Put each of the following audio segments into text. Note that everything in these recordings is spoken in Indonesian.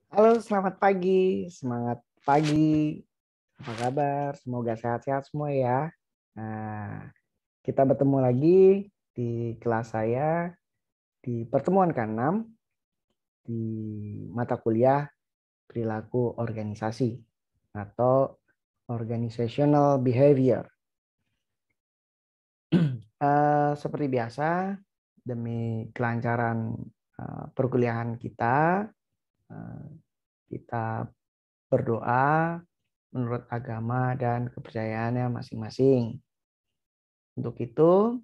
Halo, selamat pagi. Semangat pagi. Apa kabar? Semoga sehat-sehat semua ya. Nah, kita bertemu lagi di kelas saya di pertemuan ke-6 di mata kuliah perilaku organisasi atau organizational behavior. Seperti biasa, demi kelancaran perkuliahan kita, eh, kita berdoa menurut agama dan kepercayaannya masing-masing. Untuk itu,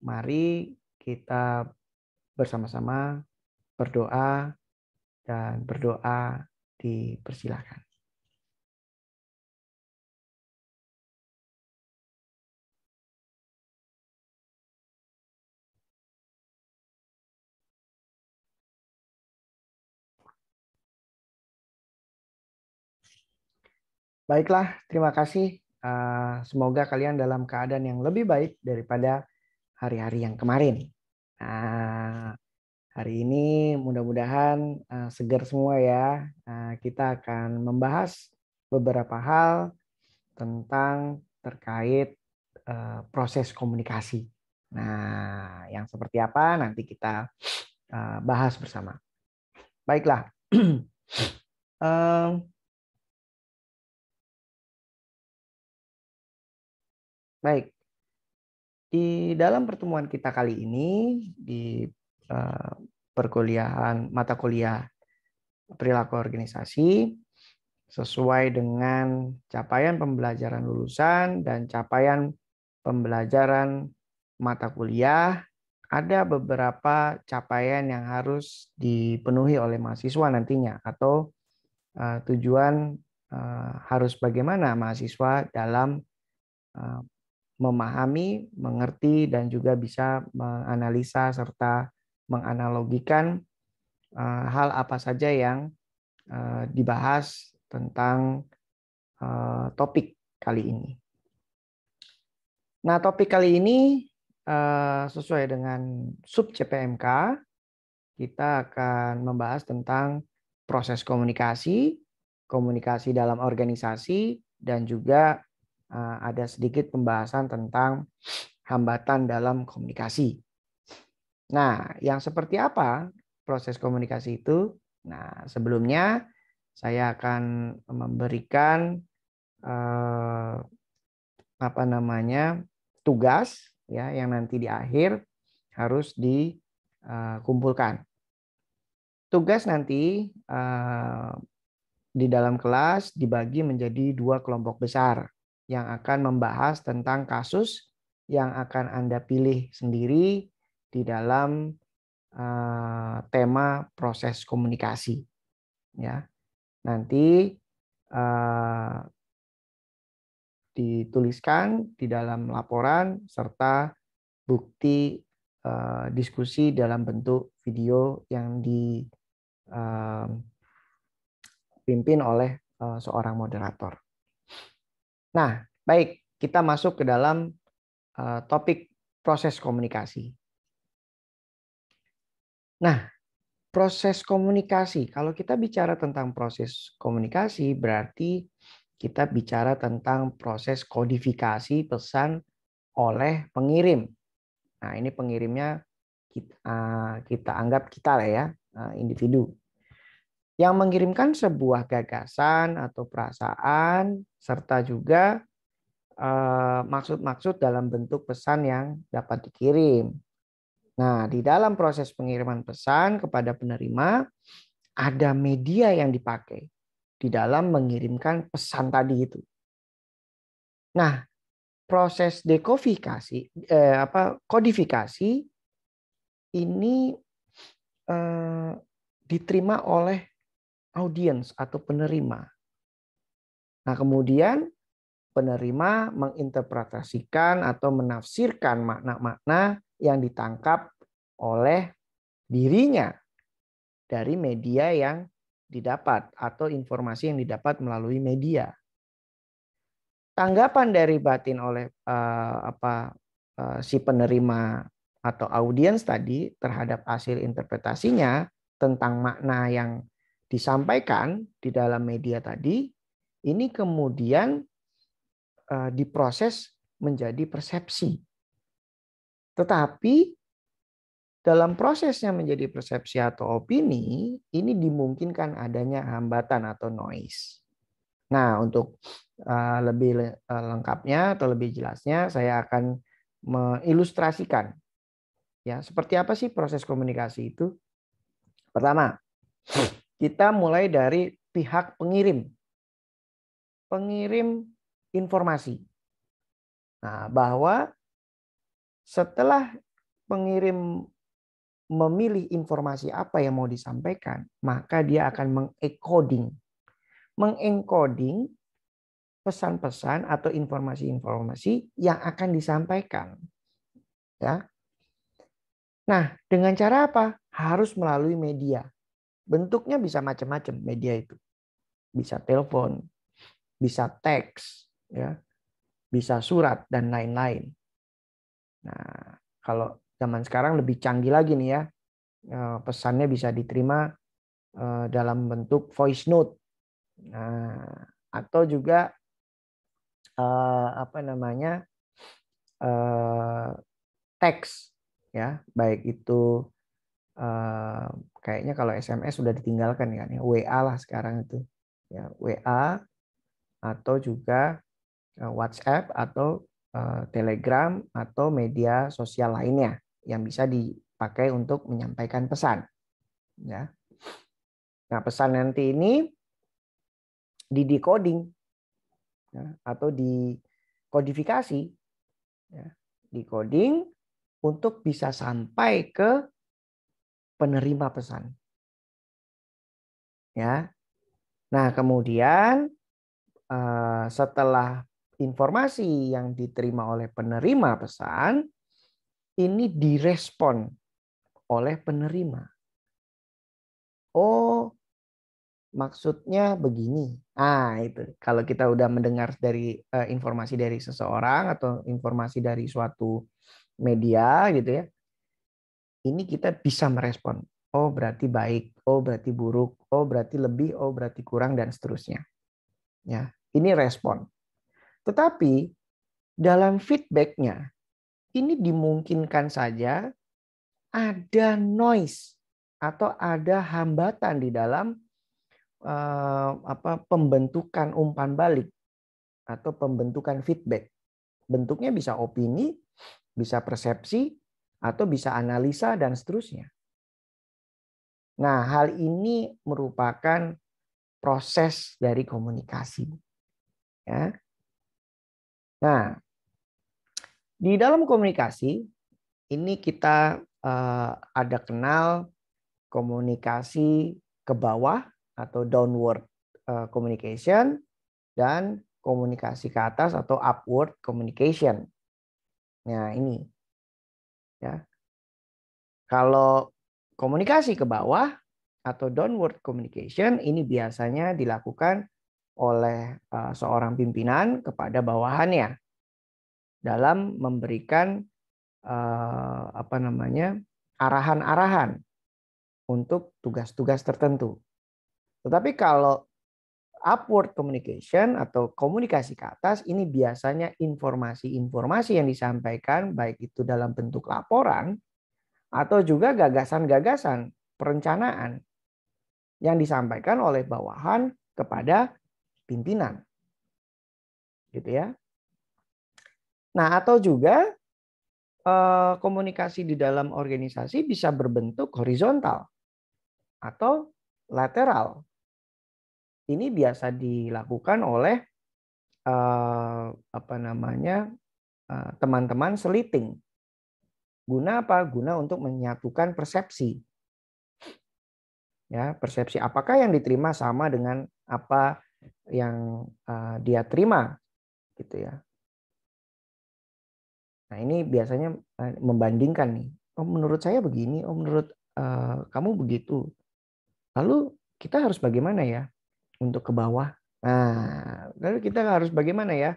mari kita bersama-sama berdoa dan berdoa dipersilakan. Baiklah, terima kasih. Semoga kalian dalam keadaan yang lebih baik daripada hari-hari yang kemarin. Nah, hari ini mudah-mudahan segar semua ya. Kita akan membahas beberapa hal tentang terkait proses komunikasi. Nah, yang seperti apa nanti kita bahas bersama. Baiklah. Baik. Di dalam pertemuan kita kali ini di perkuliahan mata kuliah perilaku organisasi sesuai dengan capaian pembelajaran lulusan dan capaian pembelajaran mata kuliah, ada beberapa capaian yang harus dipenuhi oleh mahasiswa nantinya atau tujuan harus bagaimana mahasiswa dalam memahami, mengerti, dan juga bisa menganalisa serta menganalogikan hal apa saja yang dibahas tentang topik kali ini. Nah, topik kali ini sesuai dengan sub CPMK, kita akan membahas tentang proses komunikasi, komunikasi dalam organisasi, dan juga ada sedikit pembahasan tentang hambatan dalam komunikasi. Nah, yang seperti apa proses komunikasi itu? Nah, sebelumnya saya akan memberikan tugas ya yang nanti di akhir harus dikumpulkan. Tugas nanti di dalam kelas dibagi menjadi 2 kelompok besar yang akan membahas tentang kasus yang akan Anda pilih sendiri di dalam tema proses komunikasi. Ya, nanti dituliskan di dalam laporan serta bukti diskusi dalam bentuk video yang dipimpin oleh seorang moderator. Nah, baik, kita masuk ke dalam topik proses komunikasi. Nah, proses komunikasi, kalau kita bicara tentang proses komunikasi, berarti kita bicara tentang proses kodifikasi pesan oleh pengirim. Nah, ini pengirimnya kita anggap kita lah ya, individu. Yang mengirimkan sebuah gagasan atau perasaan, serta juga maksud-maksud dalam bentuk pesan yang dapat dikirim. Nah, di dalam proses pengiriman pesan kepada penerima, ada media yang dipakai di dalam mengirimkan pesan tadi itu. Nah, proses kodifikasi ini diterima oleh audiens atau penerima. Nah, kemudian penerima menginterpretasikan atau menafsirkan makna-makna yang ditangkap oleh dirinya dari media yang didapat atau informasi yang didapat melalui media. Tanggapan dari batin oleh si penerima atau audiens tadi terhadap hasil interpretasinya tentang makna yang disampaikan di dalam media tadi, ini kemudian diproses menjadi persepsi. Tetapi dalam prosesnya menjadi persepsi atau opini, ini dimungkinkan adanya hambatan atau noise. Nah, untuk lebih lengkapnya atau lebih jelasnya, saya akan mengilustrasikan ya seperti apa sih proses komunikasi itu. Pertama, kita mulai dari pihak pengirim informasi. Nah, bahwa setelah pengirim memilih informasi apa yang mau disampaikan, maka dia akan mengencoding pesan-pesan atau informasi-informasi yang akan disampaikan. Ya. Nah, dengan cara apa? Harus melalui media. Bentuknya bisa macam-macam media itu. Bisa telepon, bisa teks, ya, bisa surat dan lain-lain. Nah, kalau zaman sekarang lebih canggih lagi nih ya. Pesannya bisa diterima dalam bentuk voice note. Nah, atau juga apa namanya? Teks ya, baik itu kayaknya kalau SMS sudah ditinggalkan kan ya, WA lah sekarang itu. Ya, WA atau juga WhatsApp atau Telegram atau media sosial lainnya yang bisa dipakai untuk menyampaikan pesan. Ya. Nah, pesan nanti ini di-decoding ya, atau dikodifikasi, ya, decoding untuk bisa sampai ke penerima pesan. Ya. Nah, kemudian setelah informasi yang diterima oleh penerima pesan ini direspon oleh penerima. Oh, maksudnya begini. Itu. Kalau kita udah mendengar dari informasi dari seseorang atau informasi dari suatu media gitu ya. Ini kita bisa merespon. Oh, berarti baik, oh berarti buruk, oh berarti lebih, oh berarti kurang dan seterusnya. Ya, ini respon. Tetapi dalam feedbacknya ini dimungkinkan saja ada noise atau ada hambatan di dalam pembentukan umpan balik atau pembentukan feedback. Bentuknya bisa opini, bisa persepsi, atau bisa analisa dan seterusnya. Nah, hal ini merupakan proses dari komunikasi. Ya. Nah, di dalam komunikasi ini kita ada kenal komunikasi ke bawah atau downward communication dan komunikasi ke atas atau upward communication. Nah, ini ya. Kalau komunikasi ke bawah atau downward communication ini biasanya dilakukan oleh seorang pimpinan kepada bawahannya dalam memberikan arahan-arahan untuk tugas-tugas tertentu. Tetapi kalau upward communication atau komunikasi ke atas ini biasanya informasi-informasi yang disampaikan baik itu dalam bentuk laporan atau juga gagasan-gagasan perencanaan yang disampaikan oleh bawahan kepada pimpinan. Gitu ya. Nah, atau juga komunikasi di dalam organisasi bisa berbentuk horizontal atau lateral. Ini biasa dilakukan oleh teman-teman seliting. Guna apa? Guna untuk menyatukan persepsi. Ya, persepsi apakah yang diterima sama dengan apa yang dia terima, gitu ya. Nah, ini biasanya membandingkan nih. Oh, menurut saya begini, oh menurut kamu begitu. Lalu kita harus bagaimana ya untuk ke bawah? Nah, lalu kita harus bagaimana ya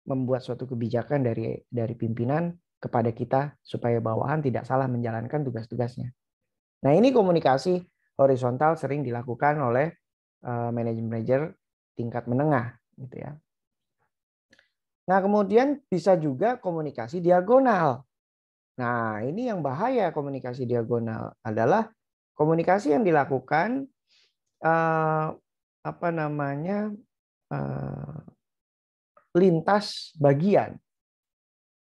membuat suatu kebijakan dari pimpinan kepada kita supaya bawahan tidak salah menjalankan tugas-tugasnya. Nah, ini komunikasi horizontal sering dilakukan oleh manajer-manajer tingkat menengah, gitu ya. Nah, kemudian bisa juga komunikasi diagonal. Nah, ini yang bahaya komunikasi diagonal adalah komunikasi yang dilakukan eh, apa namanya lintas bagian.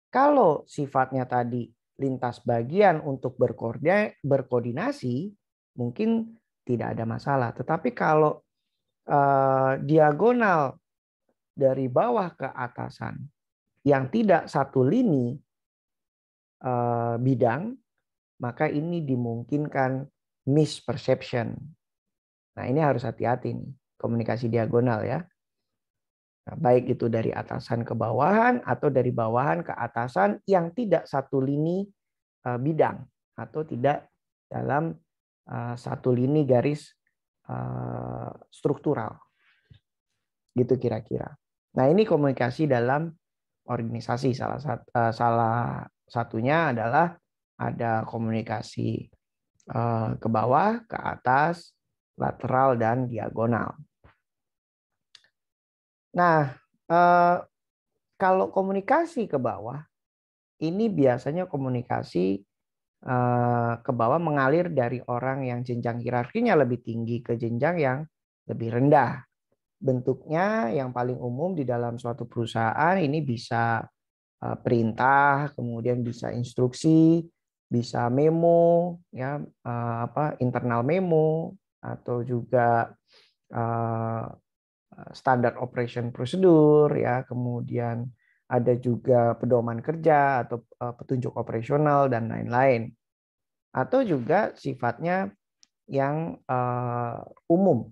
Kalau sifatnya tadi lintas bagian untuk berkoordinasi, mungkin tidak ada masalah. Tetapi kalau diagonal dari bawah ke atasan yang tidak satu lini bidang, maka ini dimungkinkan misperception. Nah, ini harus hati-hati nih, komunikasi diagonal ya. Nah, baik itu dari atasan ke bawahan atau dari bawahan ke atasan yang tidak satu lini bidang atau tidak dalam satu lini garis struktural. Gitu kira-kira. Nah, ini komunikasi dalam organisasi. Salah satunya adalah ada komunikasi ke bawah, ke atas, lateral, dan diagonal. Nah, kalau komunikasi ke bawah, ini biasanya komunikasi ke bawah mengalir dari orang yang jenjang hierarkinya lebih tinggi ke jenjang yang lebih rendah. Bentuknya yang paling umum di dalam suatu perusahaan ini bisa perintah, kemudian bisa instruksi, bisa memo, ya internal memo, atau juga standar operation prosedur, ya, kemudian ada juga pedoman kerja atau petunjuk operasional dan lain-lain, atau juga sifatnya yang umum,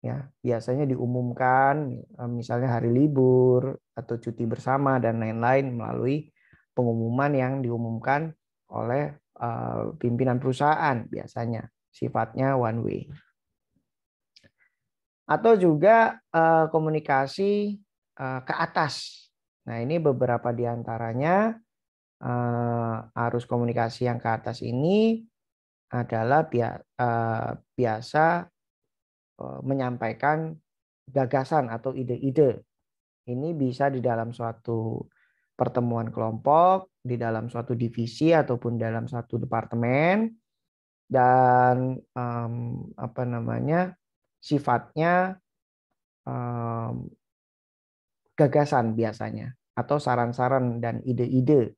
ya, biasanya diumumkan misalnya hari libur atau cuti bersama dan lain-lain melalui pengumuman yang diumumkan oleh pimpinan perusahaan, biasanya sifatnya one way. Atau juga komunikasi ke atas. Nah, ini beberapa di antaranya arus komunikasi yang ke atas ini adalah biasa menyampaikan gagasan atau ide-ide. Ini bisa di dalam suatu pertemuan kelompok, di dalam suatu divisi ataupun dalam satu departemen, dan sifatnya gagasan biasanya atau saran-saran dan ide-ide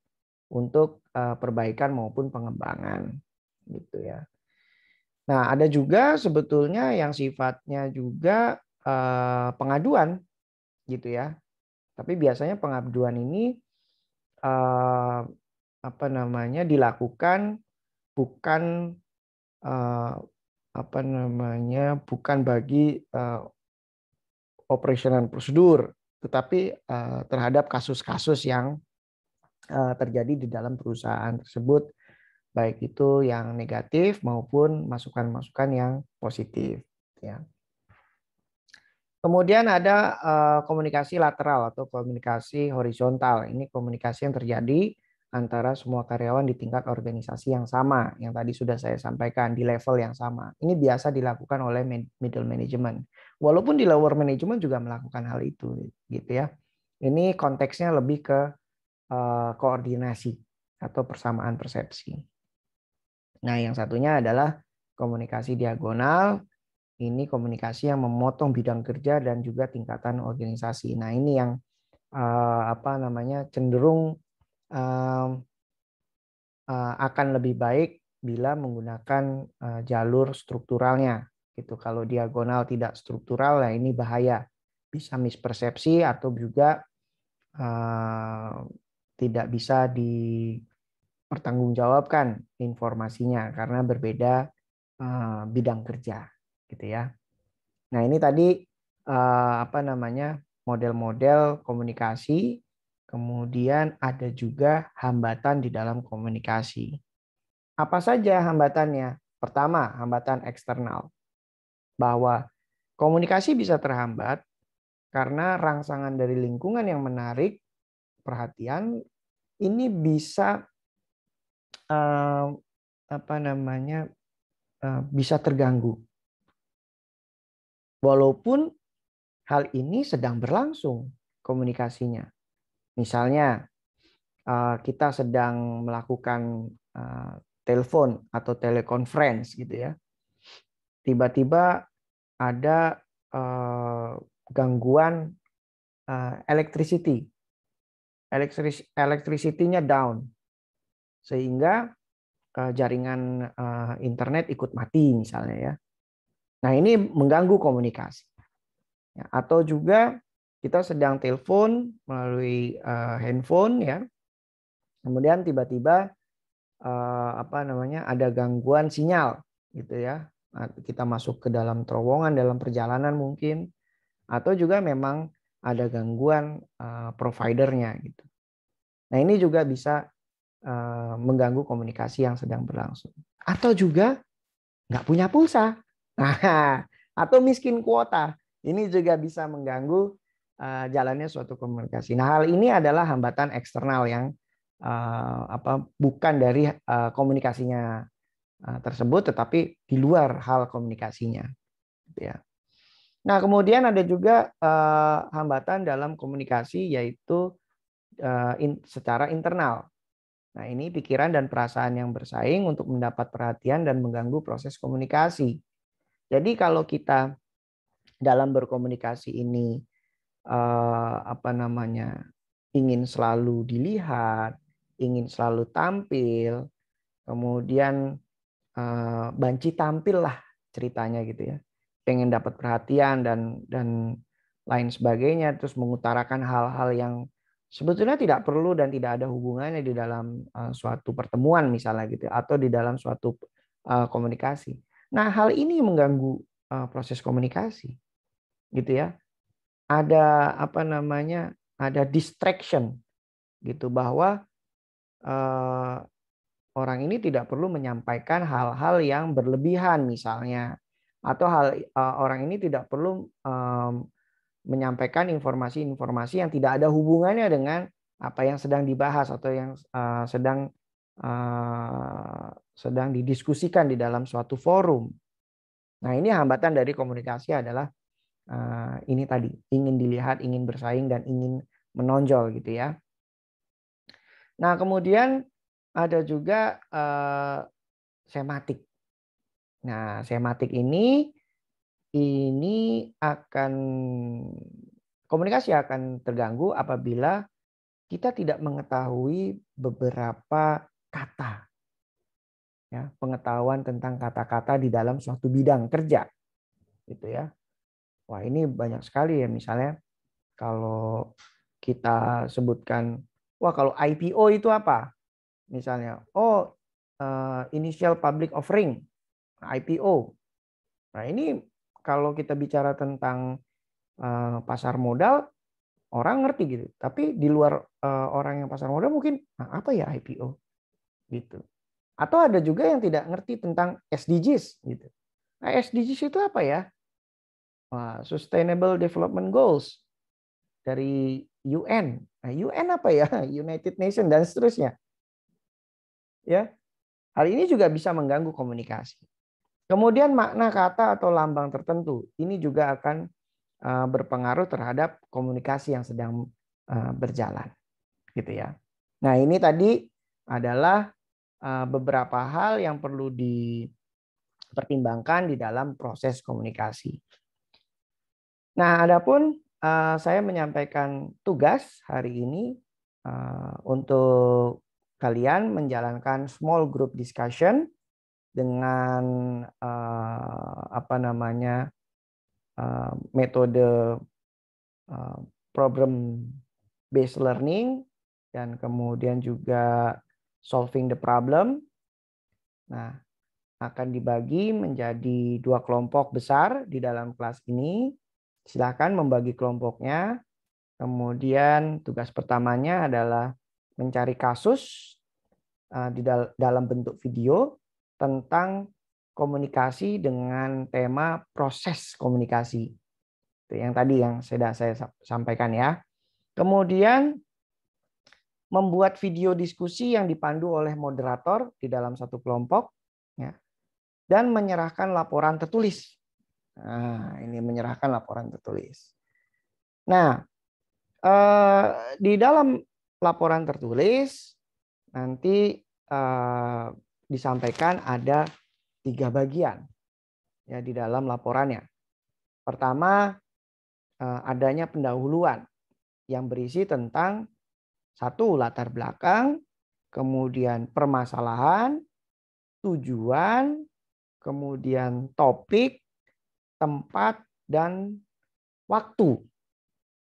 untuk perbaikan maupun pengembangan, gitu ya. Nah, ada juga sebetulnya yang sifatnya juga pengaduan, gitu ya. Tapi biasanya pengaduan ini dilakukan bukan bukan bagi operasional prosedur, tetapi terhadap kasus-kasus yang terjadi di dalam perusahaan tersebut, baik itu yang negatif maupun masukan-masukan yang positif, ya. Kemudian ada komunikasi lateral atau komunikasi horizontal. Ini komunikasi yang terjadi antara semua karyawan di tingkat organisasi yang sama, yang tadi sudah saya sampaikan, di level yang sama. Ini biasa dilakukan oleh middle management. Walaupun di lower management juga melakukan hal itu, gitu ya. Ini konteksnya lebih ke koordinasi atau persamaan persepsi. Nah, yang satunya adalah komunikasi diagonal. Ini komunikasi yang memotong bidang kerja dan juga tingkatan organisasi. Nah, ini yang cenderung akan lebih baik bila menggunakan jalur strukturalnya. Gitu. Kalau diagonal tidak struktural, nah ini bahaya. Bisa mispersepsi atau juga tidak bisa dipertanggungjawabkan informasinya karena berbeda bidang kerja, gitu ya. Nah, ini tadi model-model komunikasi, kemudian ada juga hambatan di dalam komunikasi. Apa saja hambatannya? Pertama, hambatan eksternal. Bahwa komunikasi bisa terhambat karena rangsangan dari lingkungan yang menarik perhatian ini bisa bisa terganggu. Walaupun hal ini sedang berlangsung komunikasinya. Misalnya kita sedang melakukan telepon atau telekonferensi gitu ya. Tiba-tiba ada gangguan electricity. Electricity-nya down. Sehingga jaringan internet ikut mati misalnya ya. Nah, ini mengganggu komunikasi. Ya, atau juga kita sedang telepon melalui handphone ya. Kemudian tiba-tiba ada gangguan sinyal gitu ya. Kita masuk ke dalam terowongan dalam perjalanan mungkin, atau juga memang ada gangguan providernya gitu. Nah, ini juga bisa mengganggu komunikasi yang sedang berlangsung. Atau juga nggak punya pulsa. Nah, atau miskin kuota. Ini juga bisa mengganggu jalannya suatu komunikasi. Nah, hal ini adalah hambatan eksternal yang bukan dari komunikasinya tersebut, tetapi di luar hal komunikasinya. Gitu ya. Nah, kemudian ada juga hambatan dalam komunikasi, yaitu secara internal. Nah, ini pikiran dan perasaan yang bersaing untuk mendapat perhatian dan mengganggu proses komunikasi. Jadi kalau kita dalam berkomunikasi ini ingin selalu dilihat, ingin selalu tampil, kemudian banci tampil lah ceritanya gitu ya. Pengen dapat perhatian dan lain sebagainya, terus mengutarakan hal-hal yang sebetulnya tidak perlu dan tidak ada hubungannya di dalam suatu pertemuan misalnya gitu ya, atau di dalam suatu komunikasi. Nah, hal ini mengganggu proses komunikasi gitu ya. Ada ada distraction gitu, bahwa orang ini tidak perlu menyampaikan hal-hal yang berlebihan misalnya, atau orang ini tidak perlu menyampaikan informasi-informasi yang tidak ada hubungannya dengan apa yang sedang dibahas atau yang sedang didiskusikan di dalam suatu forum. Nah, ini hambatan dari komunikasi adalah ini tadi, ingin dilihat, ingin bersaing, dan ingin menonjol gitu ya. Nah, kemudian ada juga sematik. Nah, sematik ini komunikasi akan terganggu apabila kita tidak mengetahui beberapa kata. Ya, pengetahuan tentang kata-kata di dalam suatu bidang kerja. Gitu ya. Wah, ini banyak sekali ya, misalnya kalau kita sebutkan, wah kalau IPO itu apa? Misalnya, initial public offering, IPO. Nah, ini kalau kita bicara tentang pasar modal, orang ngerti gitu. Tapi di luar orang yang pasar modal mungkin, apa ya IPO? Gitu. Atau ada juga yang tidak ngerti tentang SDGs gitu. Nah, SDGs itu apa ya? Sustainable Development Goals dari UN. Nah, UN apa ya? United Nations dan seterusnya. Ya. Hal ini juga bisa mengganggu komunikasi. Kemudian makna kata atau lambang tertentu ini juga akan berpengaruh terhadap komunikasi yang sedang berjalan, gitu ya. Nah, ini tadi adalah beberapa hal yang perlu dipertimbangkan di dalam proses komunikasi. Nah, adapun saya menyampaikan tugas hari ini untuk kalian menjalankan small group discussion dengan metode problem based learning dan kemudian juga solving the problem. Nah, akan dibagi menjadi 2 kelompok besar di dalam kelas ini. Silakan membagi kelompoknya. Kemudian tugas pertamanya adalah mencari kasus dalam bentuk video tentang komunikasi dengan tema proses komunikasi. Itu yang tadi yang sudah saya sampaikan ya. Kemudian membuat video diskusi yang dipandu oleh moderator di dalam satu kelompok. Ya. dan menyerahkan laporan tertulis. Nah, ini menyerahkan laporan tertulis. Nah, di dalam laporan tertulis nanti disampaikan ada 3 bagian ya di dalam laporannya. Pertama, adanya pendahuluan yang berisi tentang satu, latar belakang, kemudian permasalahan, tujuan, kemudian topik, tempat, dan waktu.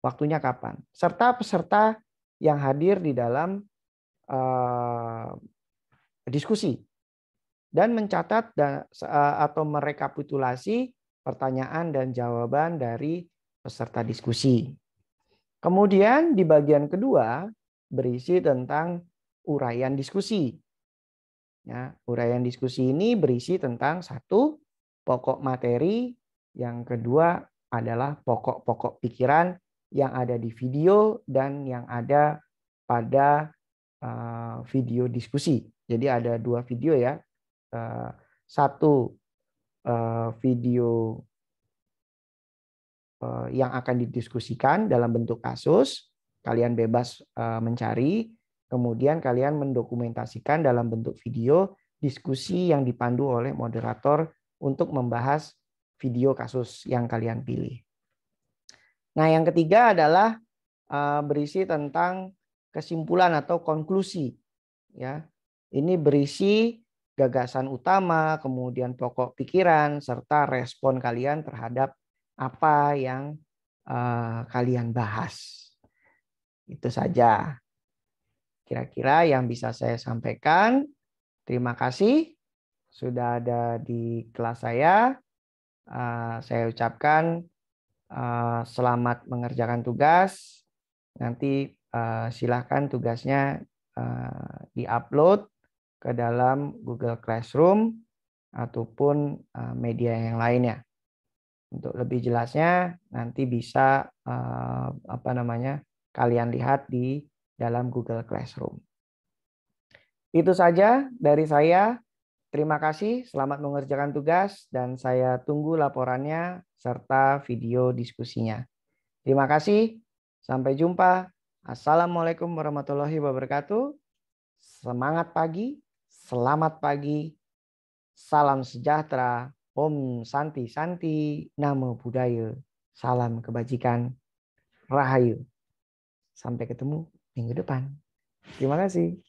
Waktunya kapan. Serta peserta yang hadir di dalam diskusi. Dan mencatat atau merekapitulasi pertanyaan dan jawaban dari peserta diskusi. Kemudian di bagian kedua berisi tentang uraian diskusi. Ya, uraian diskusi ini berisi tentang satu, pokok materi, yang kedua adalah pokok-pokok pikiran yang ada di video dan yang ada pada video diskusi. Jadi ada 2 video ya. Satu video yang akan didiskusikan dalam bentuk kasus, kalian bebas mencari, kemudian kalian mendokumentasikan dalam bentuk video diskusi yang dipandu oleh moderator untuk membahas video kasus yang kalian pilih. Nah, yang ketiga adalah berisi tentang kesimpulan atau konklusi. Ya, ini berisi gagasan utama, kemudian pokok pikiran, serta respon kalian terhadap apa yang kalian bahas. Itu saja kira-kira yang bisa saya sampaikan. Terima kasih sudah ada di kelas saya. Saya ucapkan selamat mengerjakan tugas. Nanti silahkan tugasnya diupload ke dalam Google Classroom ataupun media yang lainnya. Untuk lebih jelasnya nanti bisa kalian lihat di dalam Google Classroom. Itu saja dari saya. Terima kasih, selamat mengerjakan tugas dan saya tunggu laporannya serta video diskusinya. Terima kasih, sampai jumpa. Assalamualaikum warahmatullahi wabarakatuh. Semangat pagi, selamat pagi, salam sejahtera, Om Santi Santi, Namo Buddhaya, salam kebajikan, Rahayu. Sampai ketemu minggu depan. Terima kasih.